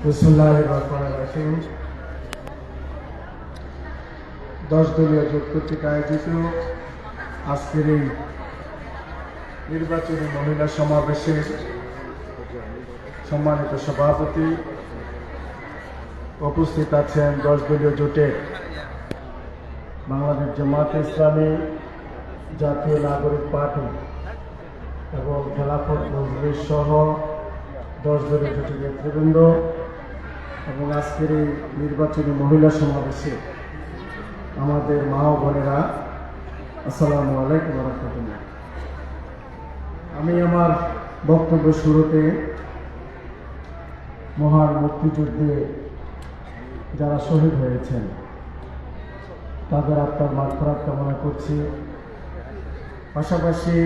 বিসমিল্লাহির রহমানির রহিম। 10 দলীয় জোট কর্তৃক আয়োজিত আজকের এই নির্বাচনী মহিলা সমাবেশের সম্মানিত সভাপতি, উপস্থিত আছেন 10 দলীয় জোটের বাংলাদেশ জামায়াতে ইসলামী, জাতীয় নাগরিক পার্টি এবং খেলাফত মজলিস সহ 10 দলীয় জোটের নেতৃবৃন্দ এবং আজকের এই নির্বাচনী মহিলা সমাবেশে আমাদের মা ও বোনেরা, আসসালামু আলাইকুম ওয়া রাহমাতুল্লাহ। আমি আমার বক্তব্য শুরুতে মহান মুক্তিযুদ্ধে যারা শহীদ হয়েছেন তাদের আত্মার মাগফিরাত কামনা করছি। পাশাপাশি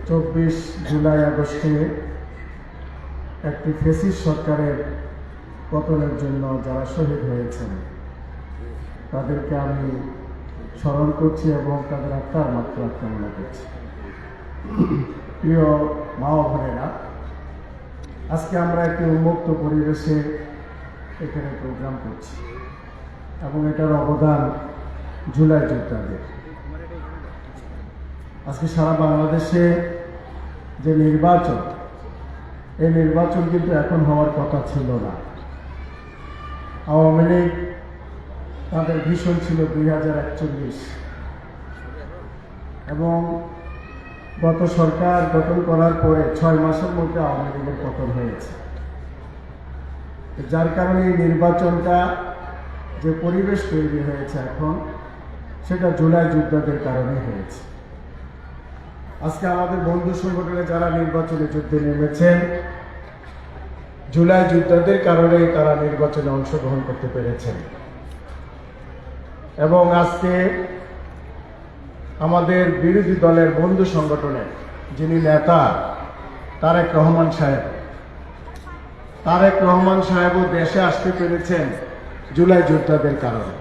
24 জুলাই আগস্টে একটি ফ্যাসিস্ট সরকারের পতনের জন্য যারা শহীদ হয়েছেন তাদেরকে আমি স্মরণ করছি এবং তাদের আত্মার মাগফিরাত কামনা করছি। প্রিয় মা ও বোনেরা, আজকে আমরা একটি উন্মুক্ত পরিবেশে এখানে প্রোগ্রাম করছি এবং এটার অবদান জুলাই যোদ্ধাদের। আজকে সারা বাংলাদেশে যে নির্বাচন, এই নির্বাচন কিন্তু এখন হওয়ার কথা ছিল না। আওয়ামী লীগ তাদের ভীষণ ছিল 2041 এবং গত সরকার গঠন করার পরে 6 মাসের মধ্যে আওয়ামী লীগের পতন হয়েছে। যার কারণে এই নির্বাচনটা যে পরিবেশ তৈরি হয়েছে এখন, সেটা জুলাই যোদ্ধাদের কারণে হয়েছে। আজকে আমাদের বন্ধু সংগঠনে যারা নির্বাচনে যুদ্ধে নেমেছেন, জুলাই যোদ্ধাদের কারণে তারা নির্বাচনে অংশগ্রহণ করতে পেরেছেন। এবং আজকে আমাদের বিরোধী দলের বন্ধু সংগঠনের যিনি নেতা তারেক রহমান সাহেবও দেশে আসতে পেরেছেন জুলাই যোদ্ধাদের কারণে।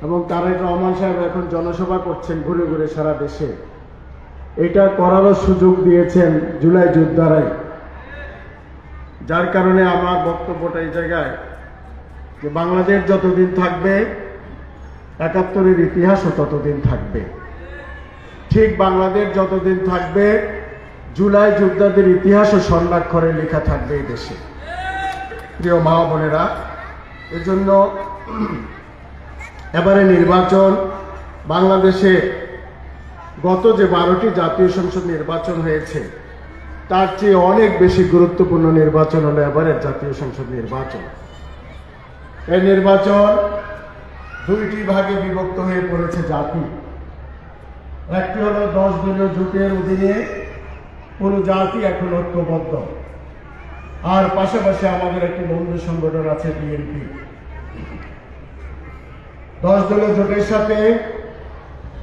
এবং তারেক রহমান সাহেব এখন জনসভা করছেন ঘুরে ঘুরে সারা দেশে। এটা করারও সুযোগ দিয়েছেন জুলাই যোদ্ধারাই। যার কারণে আমার বক্তব্যটা এই জায়গায় যে বাংলাদেশ যতদিন থাকবে, 71-এর ইতিহাসও ততদিন থাকবে। ঠিক বাংলাদেশ যতদিন থাকবে, জুলাই যোদ্ধাদের ইতিহাসও স্বর্ণাক্ষরে লেখা থাকবে এই দেশে। প্রিয় মা বোনেরা, এজন্য এবারে নির্বাচন বাংলাদেশে গত যে 12টি জাতীয় সংসদ নির্বাচন হয়েছে তার চেয়ে অনেক বেশি গুরুত্বপূর্ণ নির্বাচন হলো এবারের জাতীয় সংসদ নির্বাচন। এই নির্বাচন 2টি ভাগে বিভক্ত হয়ে পড়েছে জাতি। একটি হলো 10 দলীয় জোটের অধীনে পুরো জাতি এখন ঐক্যবদ্ধ, আর পাশাপাশি আমাদের একটি বন্ধু সংগঠন আছে বিএনপি। 10 দলীয় জোটের সাথে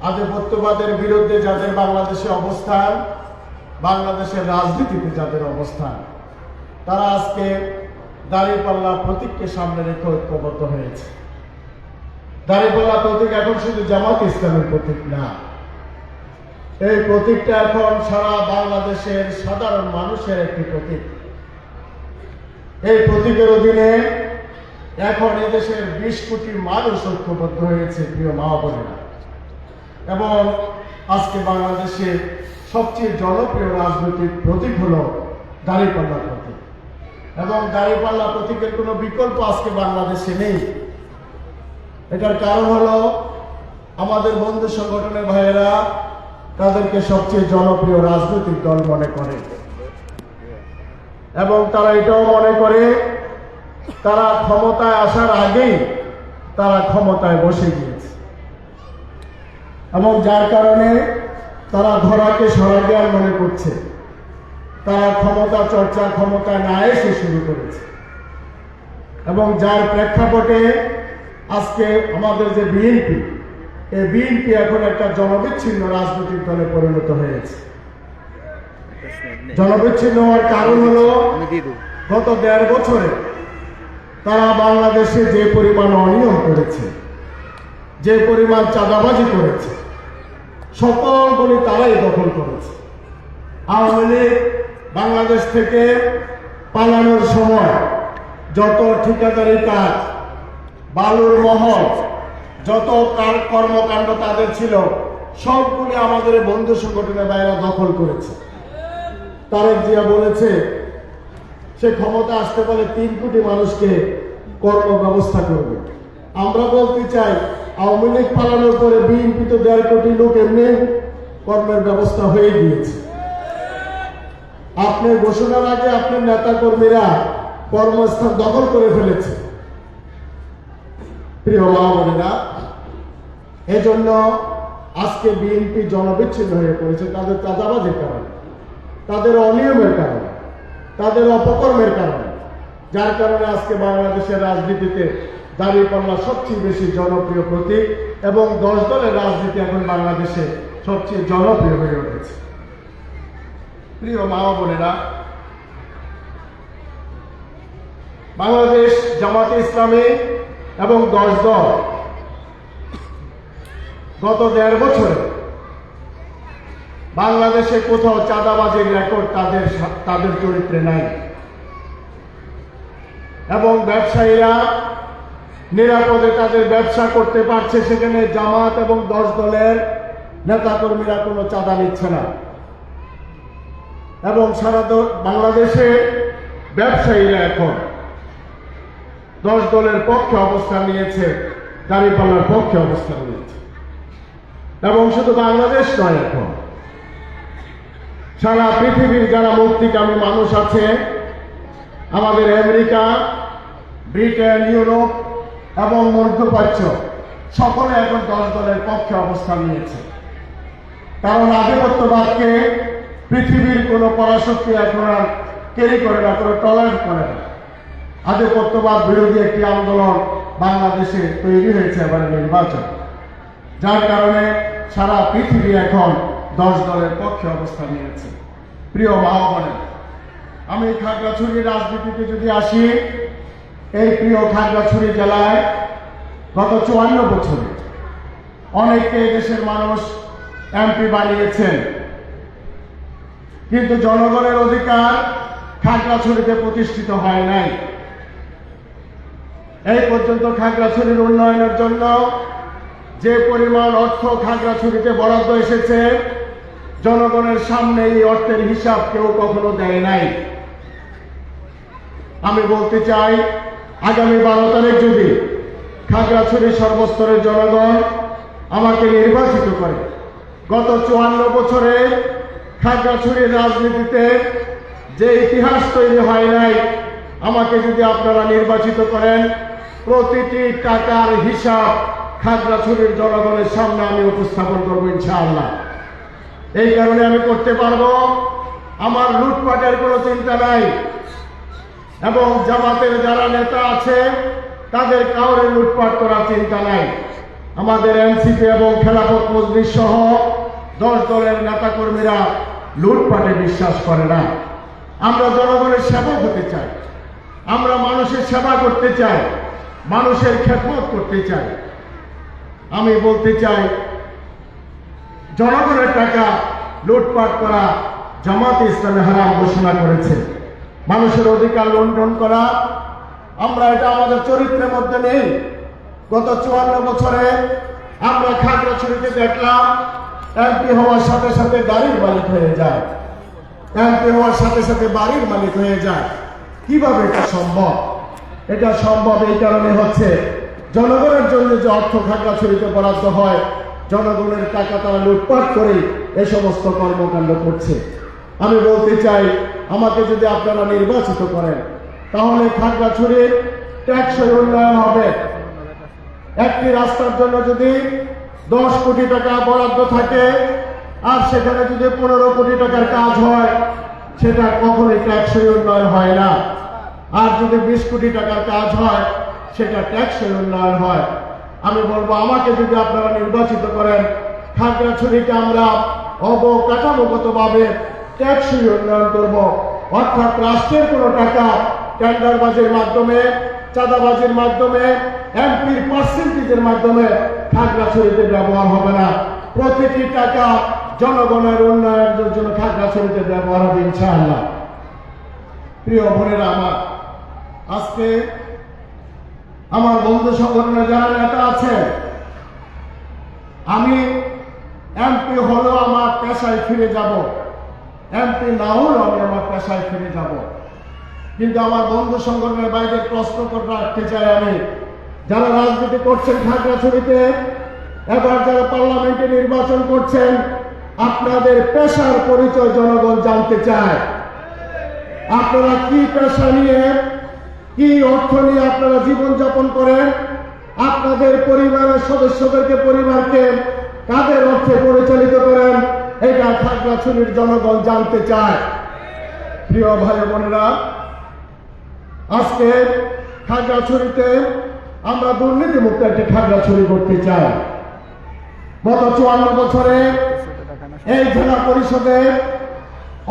আধিপত্যবাদের বিরুদ্ধে যাদের বাংলাদেশে অবস্থান, বাংলাদেশের রাজনীতিতে যাদের অবস্থান, তারা আজকে দাঁড়িপাল্লা প্রতীককে সামনে রেখে ঐক্যবদ্ধ হয়েছে। দাঁড়িপাল্লা প্রতীক এখন শুধু জামাত ইসলামের প্রতীক না, এই প্রতীকটা এখন সারা বাংলাদেশের সাধারণ মানুষের একটি প্রতীক। এই প্রতীকের অধীনে এখন এদেশের 20 কোটি মানুষ ঐক্যবদ্ধ হয়েছে। প্রিয় মা বোনেরা, এবং আজকে বাংলাদেশে সবচেয়ে জনপ্রিয় রাজনৈতিক প্রতীক হলো দাঁড়িপাল্লা প্রতীক। এবং দাঁড়িপাল্লা প্রতীকের কোনো বিকল্প আজকে বাংলাদেশে নেই। এটার কারণ হলো আমাদের বন্ধু সংগঠনের ভাইয়েরা তাদেরকে সবচেয়ে জনপ্রিয় রাজনৈতিক দল মনে করে, এবং তারা এটাও মনে করে তারা ক্ষমতায় আসার আগেই তারা ক্ষমতায় বসে গিয়েছে, এবং যার কারণে তারা ধরাকে স্বর্গজ্ঞান মনে করছে। তারা ক্ষমতা চর্চা ক্ষমতায় না এসে শুরু করেছে, এবং যার প্রেক্ষাপটে আজকে আমাদের যে বিএনপি, এই বিএনপি এখন একটা জনবিচ্ছিন্ন রাজনৈতিক দলে পরিণত হয়েছে। জনবিচ্ছিন্ন হওয়ার কারণ হলো গত 1.5 বছরে তারা বাংলাদেশে যে পরিমাণ অনিয়ম করেছে, যে পরিমাণ চাঁদাবাজি করেছে, সকলগুলি তারাই দখল করেছে। আওয়ামী লীগ বাংলাদেশ থেকে পালানোর সময় যত ঠিকাদারি কাজ, বালুর মহল, যত কর্মকাণ্ড তাদের ছিল, সবগুলি আমাদের বন্ধু সংগঠনের বাইরে দখল করেছে। তারেক জিয়া বলেছে সে ক্ষমতা আসতে পারে 3 কোটি মানুষকে কর্ম ব্যবস্থা করবে। আমরা বলতে চাই আওয়ামী লীগ পালানোর পরে বিএনপি তো 1.5 কোটি লোক এমনি কর্মের ব্যবস্থা হয়ে গিয়েছে। আপনার ঘোষণার আগে আপনার নেতা কর্মীরা কর্মস্থান দখল করে ফেলেছে। প্রিয় মা বোনেরা, এজন্য আজকে বিএনপি জনবিচ্ছিন্ন হয়ে পড়েছে তাদের চাঁদাবাজির কারণে, তাদের অনিয়মের কারণে, তাদের অপকর্মের কারণে, যার কারণে আজকে বাংলাদেশের রাজনীতিতে দাঁড়িপাল্লা সবচেয়ে বেশি জনপ্রিয় প্রতীক এবং 10 দলের রাজনীতি এখন বাংলাদেশে সবচেয়ে জনপ্রিয় হয়ে উঠেছে। প্রিয় মা বোনেরা, বাংলাদেশ জামাতে ইসলামী এবং 10 দল গত 1.5 বছরে বাংলাদেশে কোথাও চাঁদাবাজির রেকর্ড তাদের চরিত্রে নাই এবং ব্যবসায়ীরা নিরাপদে তাদের ব্যবসা করতে পারছে। সেখানে জামাত এবং 10 দলের নেতাকর্মীরা কোনো চাঁদা নিচ্ছে না এবং সারা বাংলাদেশে ব্যবসায়ীরা এখন 10 দলের পক্ষে অবস্থান নিয়েছে, দাঁড়িপাল্লার পক্ষে অবস্থান নিয়েছে। এবং শুধু বাংলাদেশ নয়, এখন সারা পৃথিবীর যারা মুক্তিকামী মানুষ আছে, আমাদের আমেরিকা, ব্রিটেন, ইউরোপ এবং মধ্যপ্রাচ্য সকলে এখন 10 দলের পক্ষে অবস্থান নিয়েছে। কারণ আধিপত্যবাদকে পৃথিবীর কোনো পরাশক্তি এখন আর ক্যারি করে না, কোনো টলারেট করে না। আধিপত্যবাদ বিরোধী একটি আন্দোলন বাংলাদেশে তৈরি হয়েছে এবারে নির্বাচন, যার কারণে সারা পৃথিবী এখন 10 দলের পক্ষে অবস্থান নিয়েছে। প্রিয় মা বোনেরা, আমি খাগড়াছড়ির রাজনীতিতে যদি আসি, এই প্রিয় খাগড়াছড়ি জেলায় গত 54 বছরে অনেককে দেশের মানুষ এমপি বানিয়েছেন, কিন্তু জনগণের অধিকার খাগড়াছড়িতে প্রতিষ্ঠিত হয় নাই। এই পর্যন্ত খাগড়াছড়ির উন্নয়নের জন্য যে পরিমাণ অর্থ খাগড়াছড়িতে বরাদ্দ এসেছে, জনগণের সামনে এই অর্থের হিসাব কেউ কখনো দেয় নাই। আমি বলতে চাই, আগামী 12 তারিখ যদি খাগড়াছড়ির সর্বস্তরের জনগণ আমাকে নির্বাচিত করে, গত 54 বছরে খাগড়াছড়ির রাজনীতিতে যে ইতিহাস তৈরি হয় নাই, আমাকে যদি আপনারা নির্বাচিত করেন, প্রতিটি টাকার হিসাব খাগড়াছড়ির জনগণের সামনে আমি উপস্থাপন করবো ইনশাআল্লাহ। এই কারণে আমি করতে পারবো, আমার লুটপাটের কোনো চিন্তা নাই এবং জামাতের যারা নেতা আছে তাদের কাউরে লুটপাট করার চিন্তা নাই। আমাদের এনসিপি এবং খেলাফত মজলিস সহ 10 দলের নেতাকর্মীরা লুটপাটে বিশ্বাস করে না। আমরা জনগণের সেবক হতে চাই, আমরা মানুষের সেবা করতে চাই, মানুষের খেদমত করতে চাই। আমি বলতে চাই, জনগণের টাকা লুটপাট করা জামাতে ইসলামী হারাম ঘোষণা করেছে। মানুষের অধিকার লুণ্ঠন করা, আমরা এটা আমাদের চরিত্রের মধ্যে নেই। গত 54 বছরে আমরা খাগড়াছড়িতে দেখলাম এমপি হওয়ার সাথে সাথে গাড়ির মালিক হয়ে যায়, এমপি হওয়ার সাথে সাথে বাড়ির মালিক হয়ে যায়। কিভাবে এটা সম্ভব? এটা সম্ভব এই কারণে হচ্ছে, জনগণের জন্য যে অর্থ খাগড়াছড়িতে বরাদ্দ হয়, জনগণের টাকা তারা লুটপাট করে এ সমস্ত কর্মকাণ্ড করছে। আমি বলতে চাই, আমাকে যদি আপনারা নির্বাচিত করেন, তাহলে খাগড়াছড়ির টেকসই উন্নয়ন হবে। একটি রাস্তার জন্য যদি 10 কোটি টাকা বরাদ্দ থাকে আর সেখানে যদি 15 কোটি টাকার কাজ হয়, সেটা কখনোই টেকসই উন্নয়ন হয় না। আর যদি 20 কোটি টাকার কাজ হয়, সেটা টেকসই উন্নয়ন হয়। আমি বলবো, আমাকে যদি আপনারা নির্বাচিত করেন, খাগড়াছড়িকে আমরা অবকাঠামোগতভাবে টেকসই উন্নয়ন করব। অর্থাৎ রাষ্ট্রের কোনো টাকা টেন্ডারবাজির মাধ্যমে, চাঁদাবাজির মাধ্যমে, এমপির পার্সেন্টেজের মাধ্যমে খাগড়াছড়িতে ব্যবহার হবে না। প্রতিটি টাকা জনগণের উন্নয়নের জন্য খাগড়াছড়িতে ব্যবহার হবে ইনশাআল্লাহ। প্রিয় বোনেরা আমার, আজকে আমার বন্ধু সংগঠনের যারা নেতা আছে, আমি এমপি হলেও আমার পেশায় ফিরে যাব, এমপি না হলেও আমি আমার পেশায় ফিরে যাব। কিন্তু আমার বন্ধু সংগঠনের বাইরে প্রশ্ন করে রাখতে চাই আমি, যারা রাজনীতি করছেন খাগড়াছড়িতে, এবার যারা পার্লামেন্টে নির্বাচন করছেন, আপনাদের পেশার পরিচয় জনগণ জানতে চায়। আপনারা কি পেশা নিয়ে, কি অর্থ নিয়ে আপনারা জীবনযাপন করেন, আপনাদের পরিবারের সদস্যদেরকে, পরিবারকে কাদের অর্থে পরিচালিত করেন, এটা খাগড়াছড়ির জনগণ জানতে চায়। প্রিয় ভাই বোনেরা, আজকে খাগড়াছড়িতে আমরা দুর্নীতিমুক্ত একটি খাগড়াছড়ি করতে চাই। গত 54 বছরে এই জেলা পরিষদে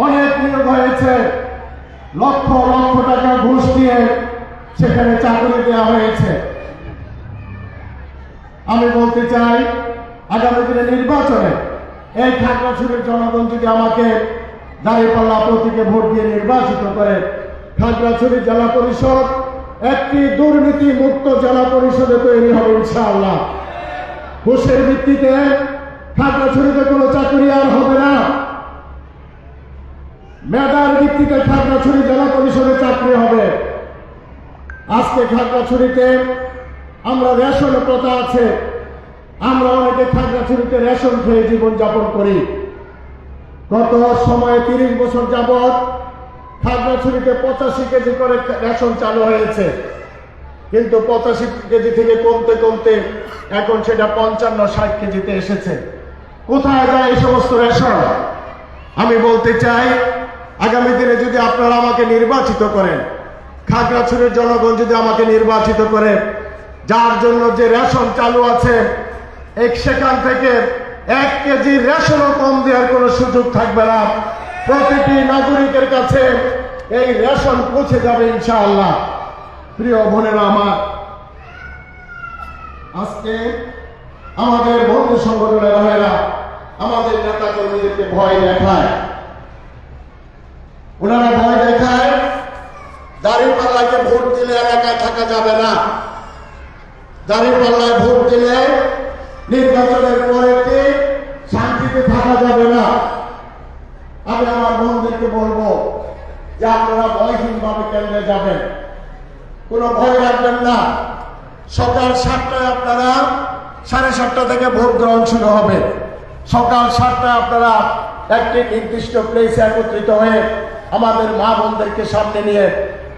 অনেক নিয়োগ হয়েছে, লক্ষ লক্ষ টাকা ঘুষ দিয়ে সেখানে চাকরি দেওয়া হয়েছে। আমি বলতে চাই, আগামী দিনে নির্বাচনে এই খাগড়াছড়ির জনগণ যদি আমাকে দাঁড়িপাল্লা প্রতীকে ভোট দিয়ে নির্বাচিত করে, খাগড়াছড়ি জেলা পরিষদ একটি দুর্নীতি মুক্ত জেলা পরিষদে তৈরি হবে ইনশাআল্লাহ। ঘুষের ভিত্তিতে খাগড়াছড়িতে কোনো চাকরি আর হবে না। মেধার ভিত্তিতে খাগড়াছড়ি জেলা পরিষদে চাকরি হবে। আজকে খাগড়াছড়িতে আমরা রেশন প্রথা আছে, আমরা অনেকে খাগড়াছড়িতে রেশন খেয়ে জীবনযাপন করি। গত সময়ে 30 বছর যাবৎ খাগড়াছড়িতে 85 কেজি করে রেশন চালু হয়েছে, কিন্তু 85 কেজি থেকে কমতে কমতে এখন সেটা 55-60 কেজিতে এসেছে। কোথায় যায় এই সমস্ত রেশন? আমি বলতে চাই, আগামী দিনে যদি আপনারা আমাকে নির্বাচিত করেন, খাগড়াছড়ির জনগণ যদি আমাকে নির্বাচিত করে, যার জন্য যে রেশন চালু আছে সেখান থেকে 1 কেজি রেশনও কম দেওয়ার কোনো সুযোগ থাকবে না। প্রতিটি নাগরিকের কাছে এই রেশন পৌঁছে যাবে ইনশাআল্লাহ। প্রিয় বোনেরা আমার, আজকে আমাদের বন্ধু সংগঠনের ভাইরা আমাদের নেতা কর্মীদেরকে ভয় দেখায়। ওনারা ভয় দেখায় দাঁড়িপাল্লাকে ভোট দিলে এলাকায় থাকা যাবে না, দাঁড়িপাল্লায় ভোট দিলে নির্বাচনের পরে শান্তিতে থাকা যাবে না। আমি আমার বোনদেরকে বলবো যে আপনারা ভয়হীন ভাবে কেন্দ্রে যাবেন, কোনো ভয় রাখবেন না। সকাল 7টায় আপনারা 7:30 থেকে ভোট গ্রহণ শুরু হবে। সকাল 7টায় আপনারা একটি নির্দিষ্ট প্লেসে একত্রিত হয়ে আমাদের মা বোনদেরকে সামনে নিয়ে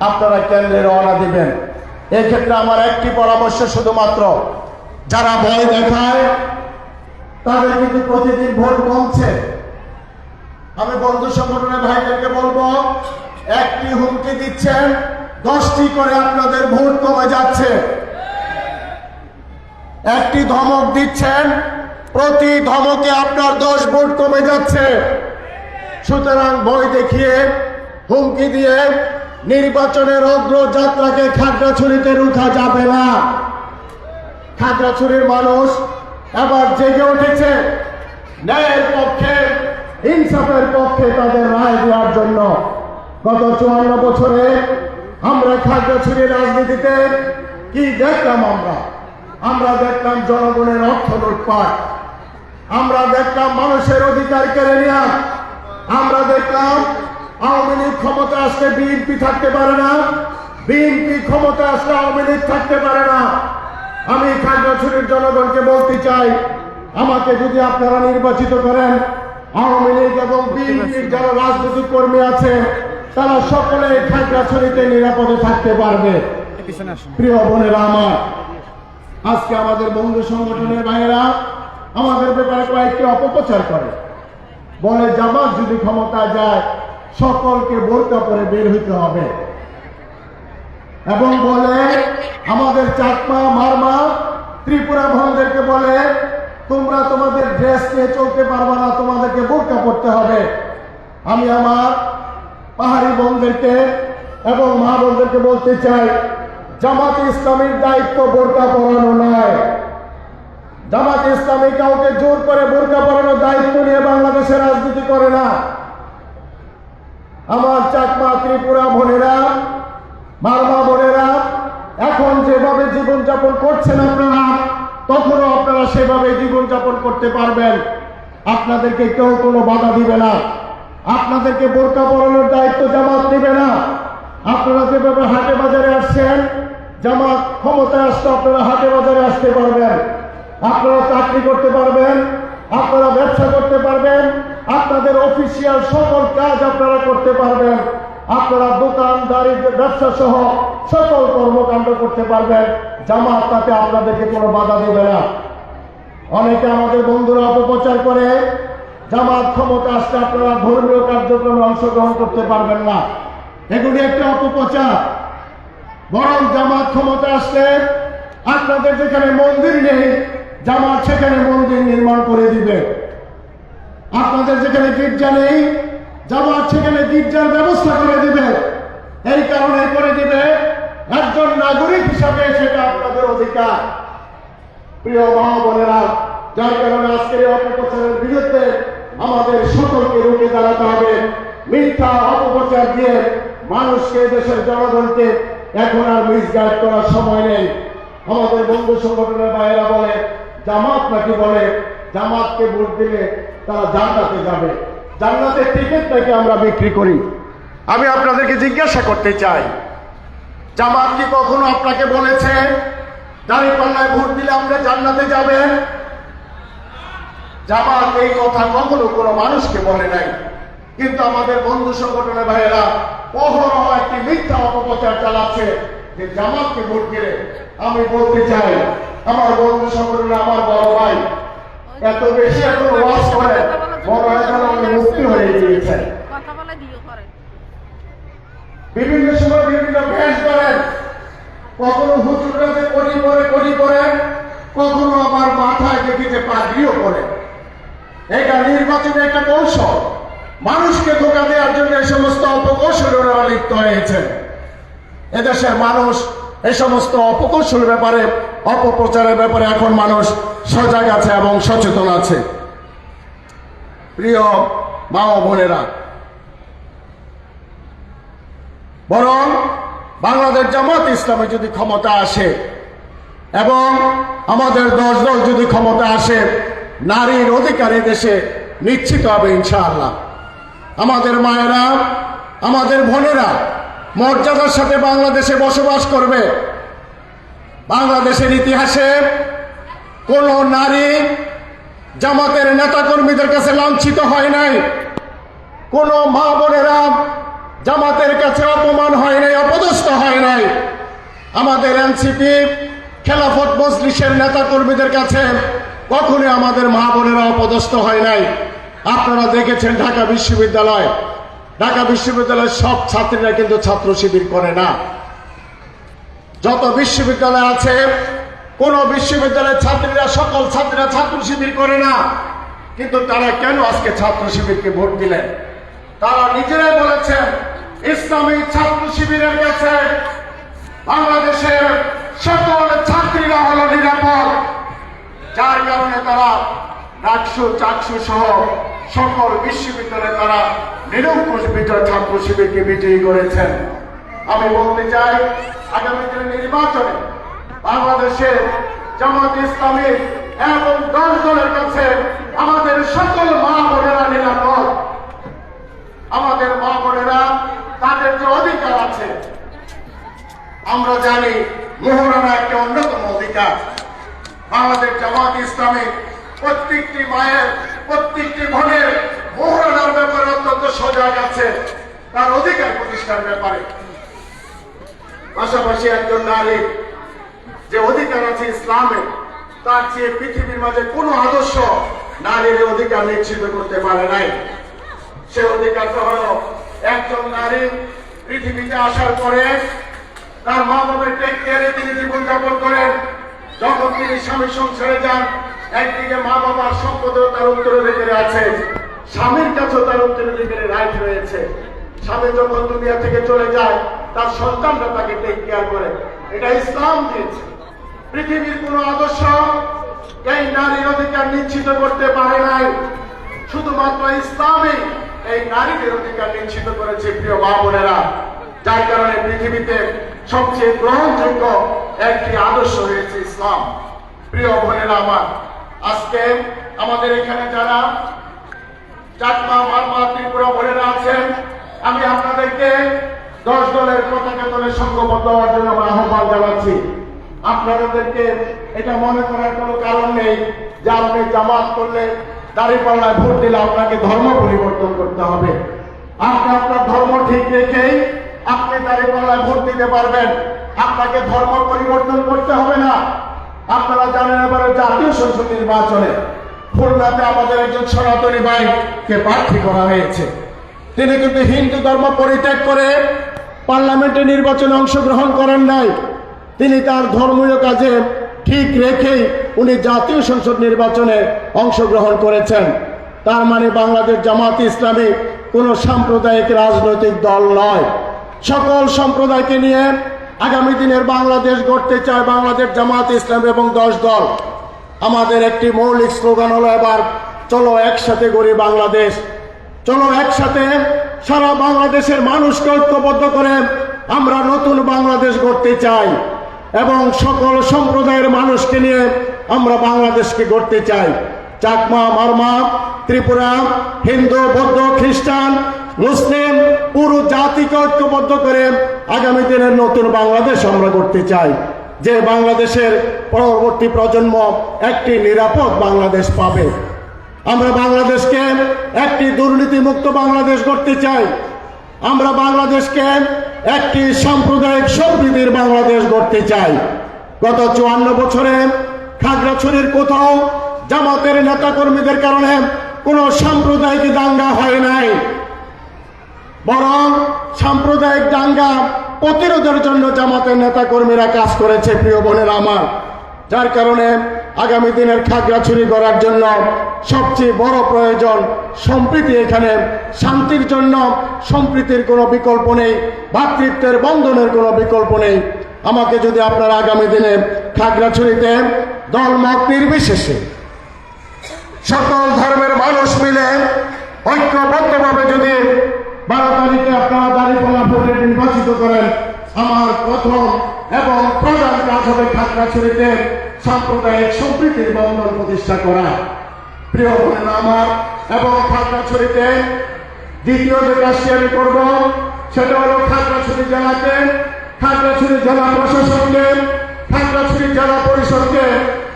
আপনারা কেন্দ্রে রওনা দিবেন। এক্ষেত্রে আমার একটি পরামর্শ, শুধুমাত্র যারা ভয় দেখায় তাদের কিন্তু প্রতিদিন ভোট কমছে। আমি বন্ধু সংগঠনের ভাইদেরকে বলবো, একটি হুমকি দিচ্ছেন, 10টি করে আপনাদের ভোট কমে যাচ্ছে। একটি ধমক দিচ্ছেন, প্রতি ধমকে আপনার 10 ভোট কমে যাচ্ছে। সুতরাং ভয় দেখিয়ে, হুমকি দিয়ে নির্বাচনের অগ্রযাত্রাকে খাগড়াছড়িতে রুখা যাবে না। খাগড়াছড়ির মানুষ এবার জেগে উঠেছে ন্যায়ের পক্ষে, ইনসাফের পক্ষে তাদের রায় দেওয়ার জন্য। গত 54 বছরে আমরা খাগড়াছড়ির রাজনীতিতে কি দেখলাম? আমরা দেখলাম জনগণের অর্থ লুটপাট, আমরা দেখলাম মানুষের অধিকার কেড়ে নেওয়া, আমরা দেখলাম আওয়ামী লীগ ক্ষমতা আসলে বিএনপি থাকতে পারে না, বিএনপি ক্ষমতা আসলে আওয়ামী লীগ থাকতে পারে না। আমি খাগড়াছড়ির জনগণকে বলতে চাই, আমাকে যদি আপনারা নির্বাচিত করেন, আওয়ামী লীগ এবং বিএনপির যারা রাজনৈতিক কর্মী আছে তারা সকলে খাগড়াছড়িতে নিরাপদে থাকতে পারবে। প্রিয় বোনেরা আমার, আজকে আমাদের বন্ধু সংগঠনের ভাইয়েরা আমাদের ব্যাপারে কয়েকটি অপপ্রচার করে, বলে জামাত যদি ক্ষমতা যায় সকলকে বোরকা পরে বের হইতে হবে, এবং বলে আমাদের চাকমা, মারমা, ত্রিপুরা ভাইদেরকে বলে তোমরা তোমাদের ড্রেস নিয়ে চলতে পারবে না, তোমাদেরকে বোরকা পরতে হবে। আমি আমার পাহাড়ি বোনদেরকে এবং মা বোনদেরকে বলতে চাই, জামাত ইসলামীর দায়িত্ব বোরকা পরানো নয়। জামাত ইসলামী কাউকে জোর করে বোরকা পরানোর দায়িত্ব নিয়ে বাংলাদেশের রাজনীতি করে না। আমার চাকমা ত্রিপুরা বোনেরা, মারমা বোনেরা, এখন যেভাবে জীবনযাপন করছেন আপনারা, তখনও আপনারা সেভাবে জীবনযাপন করতে পারবেন। আপনাদেরকে কেউ কোনো বাধা দিবে না। আপনাদেরকে বোরকা পরানোর দায়িত্ব জামাত নেবে না। আপনারা যেভাবে হাটে বাজারে আসছেন, জামাত ক্ষমতায় আসতে আপনারা হাটে বাজারে আসতে পারবেন, আপনারা চাকরি করতে পারবেন, আপনারা ব্যবসা করতে পারবেন, আপনাদের অফিসিয়াল সকল কাজ আপনারা করতে পারবেন, আপনারা দোকানদারি ব্যবসা সহ সকল কর্মকাণ্ড করতে পারবেন। জামাত তাতে আপনাদেরকে কোনো বাধা দেবে না। অনেকে আমাদের বন্ধুরা অপপ্রচার করে জামাত ক্ষমতা আসলে আপনারা ধর্মীয় কার্যক্রমে অংশগ্রহণ করতে পারবেন না। এগুলি একটা অপপ্রচার। বরং জামাত ক্ষমতা আসলে আপনাদের যেখানে মন্দির নেই, জামাত সেখানে মন্দির নির্মাণ করে দিবে। আপনাদের যেখানে গির্জা নেই, জামাত সেখানে গির্জার ব্যবস্থা করে দিবে। এই কারণে করে দিবে, একজন নাগরিক হিসাবে সেটা আপনাদের অধিকার। প্রিয় মা বোনেরা, যার কারণে আজকের এই অপপ্রচারের বিরুদ্ধে আমাদের সকলকে রুখে দাঁড়াতে হবে। মিথ্যা অপপ্রচার দিয়ে মানুষকে, দেশের জনগণকে এখন আর মিসগাইড করার সময় নেই। আমাদের বন্ধু সংগঠনের ভাইয়েরা বলে জামাত নাকি বলে জামাতকে ভোট দিলে তারা জান্নাতে যাবে। জান্নাতের টিকিট নাকি আমরা বিক্রি করি। আমি আপনাদেরকে জিজ্ঞাসা করতে চাই, জামাত কি কখনো আপনাকে বলেছে দাঁড়িপাল্লায় ভোট দিলে আমরা জান্নাতে যাবেন? জামাত এই কথা কখনো কোনো মানুষকে বলে নাই। কিন্তু আমাদের বন্ধু সংগঠনের ভাইয়েরা অহরহ একটি মিথ্যা অপপ্রচার চালাচ্ছে যে জামাতকে ভোট দিলে। আমি বলতে চাই, আমার বন্ধু সংগঠনে আমার বড় ভাই এত বেশি এখন ওয়াজ করে, বড় এখন উনি মুক্তি হয়ে গিয়েছেন। বিভিন্ন সময় বিভিন্ন ভ্যাস করেন, কখনো হুজুররা যে করি করেন, কখনো আবার মাথায় দেখি যে পাগড়িও করেন। এটা নির্বাচনে একটা কৌশল। মানুষকে ধোঁকা দেওয়ার জন্য এই সমস্ত অপকৌশলে ওরা লিপ্ত হয়েছে। এদেশের মানুষ এই সমস্ত অপকৌশলের ব্যাপারে, অপপ্রচারের ব্যাপারে এখন মানুষ সজাগ আছে এবং সচেতন আছে। প্রিয় মা ও বোনেরা, বরং বাংলাদেশ জামাত ইসলামে যদি ক্ষমতা আসে এবং আমাদের 10 দল যদি ক্ষমতা আসে, নারীর অধিকার দেশে নিশ্চিত হবে ইনশাআল্লাহ। আমাদের মায়েরা, আমাদের বোনেরা মর্যাদার সাথে বাংলাদেশে বসবাস করবে। বাংলাদেশের ইতিহাসে কোন নারী জামাতের নেতাকর্মীদের কাছে লাঞ্ছিত হয় নাই, কোন মা বোনেরা জামাতের কাছে অপমান হয় নাই, অপদস্থ হয় নাই। আমাদের এনসিপি, খেলাফত মজলিসের নেতাকর্মীদের কাছে কখনোই আমাদের মা বোনেরা অপদস্থ হয় নাই। আপনারা দেখেছেন ঢাকা বিশ্ববিদ্যালয়ের সব ছাত্রীরা কিন্তু ছাত্র শিবির করে না। যত বিশ্ববিদ্যালয় আছে, কোন বিশ্ববিদ্যালয়ের ছাত্রীরা, সকল ছাত্রীরা ছাত্র শিবির করে না। কিন্তু তারা কেন আজকে ছাত্র শিবিরকে ভোট দিলেন? তারা নিজেরাই বলেছেন ইসলামী ছাত্র শিবিরের কাছে বাংলাদেশের সকল ছাত্রীরা হলো নিরাপদ। যার কারণে তারা ডাকসু, চাকসু সহ সকল বিশ্ববিদ্যালয়ে তারা নিরঙ্কুশ বিজয় ছাত্র শিবিরকে বিজয়ী করেছেন। আমি বলতে চাই, আগামী দিনের নির্বাচনে বাংলাদেশের জামাত ইসলামী এবং 10 দলের কাছে আমাদের সকল মা বোনেরা নিরাপদ। আমাদের মা বোনেরা, তাদের যে অধিকার আছে, আমরা জানি মোহরানা একটা অন্যতম অধিকার। আমাদের জামাত ইসলামী প্রত্যেকটি মায়ের, প্রত্যেকটি বোনের মোহরানার ব্যাপারে অত্যন্ত সজাগ আছে, তার অধিকার প্রতিষ্ঠার ব্যাপারে। পাশাপাশি একজন নারী যে অধিকার আছে ইসলামে, তার চেয়ে পৃথিবীর মাঝে কোনো আদর্শ নারীর অধিকার নিশ্চিত করতে পারে নাই। সে অধিকারটা হলো একজন নারী পৃথিবীতে আসার পরে তার মা বাবার টেক কেয়ারে তিনি জীবনযাপন করেন। যখন তিনি স্বামী সংসারে যান, একদিকে মা বাবার সম্পদও তার উত্তরাধিকারে আছে, স্বামীর কাছেও তার উত্তরাধিকারে রাইট রয়েছে। স্বামী যখন দুনিয়া থেকে চলে যায়, তার সন্তানরা তাকে টেক কেয়ার করে। এটা ইসলাম দিয়েছে। পৃথিবীর কোন আদর্শ এই নারীর অধিকার নিশ্চিত করতে পারে নাই, শুধুমাত্র ইসলামই এই নারীদের অধিকার নিশ্চিত করেছে প্রিয় মা বোনেরা। যার কারণে পৃথিবীতে সবচেয়ে গ্রহণযোগ্য একটি আদর্শ হয়েছে ইসলাম। প্রিয় বোনেরা আমার, আজকে আমাদের এখানে যারা চাকমা, মারমা, ত্রিপুরা বোনেরা আছেন, আমি আপনাদেরকে 10 দলের পতাকা দলে সংঘবদ্ধ হওয়ার জন্য আমরা আহ্বান জানাচ্ছি। আপনাদেরকে এটা মনে করার কোনো কারণ নেই যে আপনি জামাত করলে, দাঁড়িপাল্লায় ভোট দিলে আপনাকে ধর্ম পরিবর্তন করতে হবে। আপনি আপনার ধর্ম ঠিক রেখেই আপনি দাঁড়িপাল্লায় ভোট দিতে পারবেন, আপনাকে ধর্ম পরিবর্তন করতে হবে না। আপনারা জানেন এবারে জাতীয় সংসদ নির্বাচনে খুলনাতে আমাদের একজন সনাতনী ভাইকে প্রার্থী করা হয়েছে। তিনি কিন্তু হিন্দু ধর্ম পরিত্যাগ করে পার্লামেন্টে নির্বাচনে অংশগ্রহণ করেন নাই। তিনি তার ধর্মীয় কাজে ঠিক রেখেই উনি জাতীয় সংসদ নির্বাচনে অংশগ্রহণ করেছেন। তার মানে বাংলাদেশ জামাত ইসলামী কোনো সাম্প্রদায়িক রাজনৈতিক দল নয়। সকল সম্প্রদায়কে নিয়ে আগামী দিনের বাংলাদেশ গড়তে চায় বাংলাদেশ জামাত ইসলাম এবং 10 দল। আমাদের একটি মৌলিক স্লোগান হলো এবার, চলো একসাথে গড়ি বাংলাদেশ। চলো একসাথে সারা বাংলাদেশের মানুষকে ঐক্যবদ্ধ করে আমরা নতুন বাংলাদেশ গড়তে চাই এবং সকল সম্প্রদায়ের মানুষকে নিয়ে আমরা বাংলাদেশকে গড়তে চাই। চাকমা, মারমা, ত্রিপুরা, হিন্দু, বৌদ্ধ, খ্রিস্টান, মুসলিম পুরো জাতিকে ঐক্যবদ্ধ করে আগামী দিনের নতুন বাংলাদেশ আমরা গড়তে চাই, যে বাংলাদেশের পরবর্তী প্রজন্ম একটি নিরাপদ বাংলাদেশ পাবে। আমরা বাংলাদেশকে একটি দুর্নীতিমুক্ত বাংলাদেশ গড়তে চাই। আমরা বাংলাদেশকে একটি সাম্প্রদায়িক সম্প্রীতির বাংলাদেশ গড়তে চাই। গত 54 বছরে খাগড়াছড়ির কোথাও জামাতের নেতাকর্মীদের কারণে কোনো সাম্প্রদায়িক দাঙ্গা হয় নাই, বরং সাম্প্রদায়িক দাঙ্গা প্রতিরোধের জন্য জামাতের নেতাকর্মীরা কাজ করেছে প্রিয় বোনেরা আমার। যার কারণে আগামী দিনের খাগড়াছড়ি গড়ার জন্য সবচেয়ে বড় প্রয়োজন সম্প্রীতি। এখানে শান্তির জন্য সম্প্রীতির কোনো বিকল্প নেই, ভ্রাতৃত্বের বন্ধনের কোনো বিকল্প নেই। আমাকে যদি আপনারা আগামী দিনে খাগড়াছড়িতে দলমত নির্বিশেষে সকল ধর্মের মানুষ মিলে ঐক্যবদ্ধভাবে যদি 12 তারিখে আপনারা দাঁড়িপাল্লা ভোটে নির্বাচিত করেন, আমার প্রথম এবং প্রধান কাজ হবে খাগড়াছড়িতে সাম্প্রদায়িক সম্প্রীতির বন্ধন প্রতিষ্ঠা করা। প্রিয় বোনেরা আমার, এবং খাগড়াছড়িতে দ্বিতীয় যে কাজটি আমি করব সেটা হলো খাগড়াছড়ি জেলাকে, খাগড়াছড়ি জেলা প্রশাসনকে, খাগড়াছড়ি জেলা পরিষদকে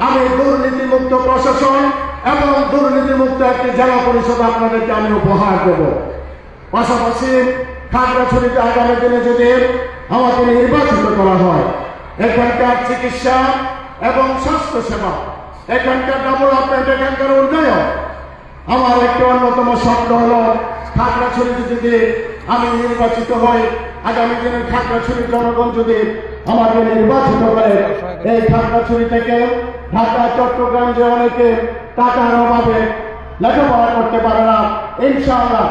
আমি দুর্নীতিমুক্ত প্রশাসন এবং দুর্নীতিমুক্ত একটি জেলা পরিষদ আপনাদেরকে আমি উপহার দেব। পাশাপাশি খাগড়াছড়িতে আগামী দিনে যদি আমাকে নির্বাচিত করা হয়, এখানকার চিকিৎসা এবং স্বাস্থ্য সেবা, এখানকার ডেভেলপমেন্ট, এখানকার উন্নয়ন, আমার একটি অন্যতম স্বপ্ন হলো খাগড়াছড়িতে যদি আমি নির্বাচিত হই, আগামী দিনের খাগড়াছড়ির জনগণ যদি আমাকে নির্বাচিত করে, এই খাগড়াছড়ি থেকে ঢাকা, চট্টগ্রাম যে অনেকে টাকার অভাবে লেখাপড়া করতে পারে না, ইনশাআল্লাহ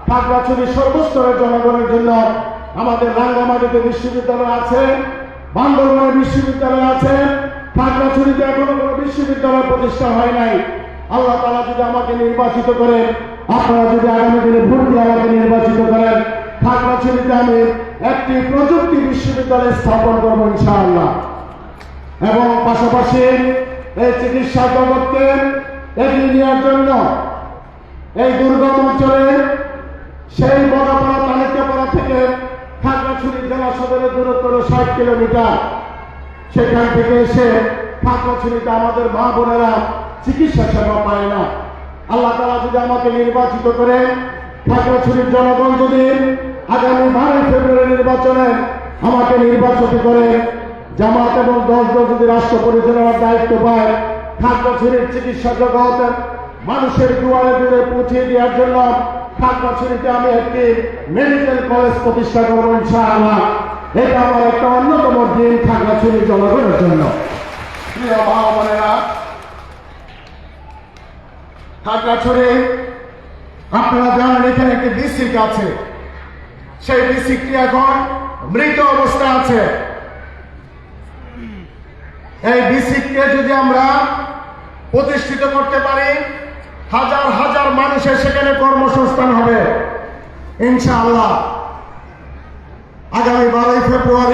খাগড়াছড়ির সর্বস্তরের জনগণের জন্য আমাদের রাঙ্গামাটিতে বিশ্ববিদ্যালয় আছে, বান্দরবানে বিশ্ববিদ্যালয় আছে, খাগড়াছড়িতে এখনো কোনো বিশ্ববিদ্যালয় প্রতিষ্ঠা হয় নাই। আল্লাহ তাআলা যদি আমাকে নির্বাচিত করেন, আপনারা যদি আগামী দিনে ভোট দিয়ে আমাকে নির্বাচিত করেন, খাগড়াছড়িতে আমি একটি প্রযুক্তি বিশ্ববিদ্যালয় স্থাপন করবো ইনশাআল্লাহ। এবং পাশাপাশি এই চিকিৎসা জগৎকে এগিয়ে নেওয়ার জন্য এই দুর্গম অঞ্চলে সেই বড়পাড়া, তালিকাপাড়া থেকে খাগড়াছড়ি জেলা সদরের দূরত্ব 60 কিলোমিটার। সেখান থেকে এসে খাগড়াছড়িতে আমাদের মা বোনেরা চিকিৎসা সেবা পায় না। আল্লাহ তাআলা যদি আমাকে নির্বাচিত করে, খাগড়াছড়ির জনগণ যদি আগামী 12 ফেব্রুয়ারি নির্বাচনে আমাকে নির্বাচিত করে, জামাত এবং 10 দল যদি রাষ্ট্র পরিচালনার দায়িত্ব পায়, খাগড়াছড়ির চিকিৎসা জগৎ মানুষের দুয়ারে দুয়ারে পৌঁছে দেওয়ার জন্য খাগড়াছড়িতে আমি একটি মেডিকেল কলেজ প্রতিষ্ঠা করবো ইনশাআল্লাহ। এটা আমার একটা অন্যতম দিন খাগড়াছড়ির জনগণের জন্য। প্রিয় মা বোনেরা, খাগড়াছড়ি আপনারা জানেন এখানে একটি ডিস্ট্রিক্ট আছে, সেই ডিস্ট্রিক্টটি এখন মৃত অবস্থা আছে। এই ডিস্ট্রিক্টকে যদি আমরা প্রতিষ্ঠিত করতে পারি, হাজার হাজার মানুষের সেখানে কর্মসংস্থান হবে ইনশাআল্লাহ। আগামী 12ই ফেব্রুয়ারি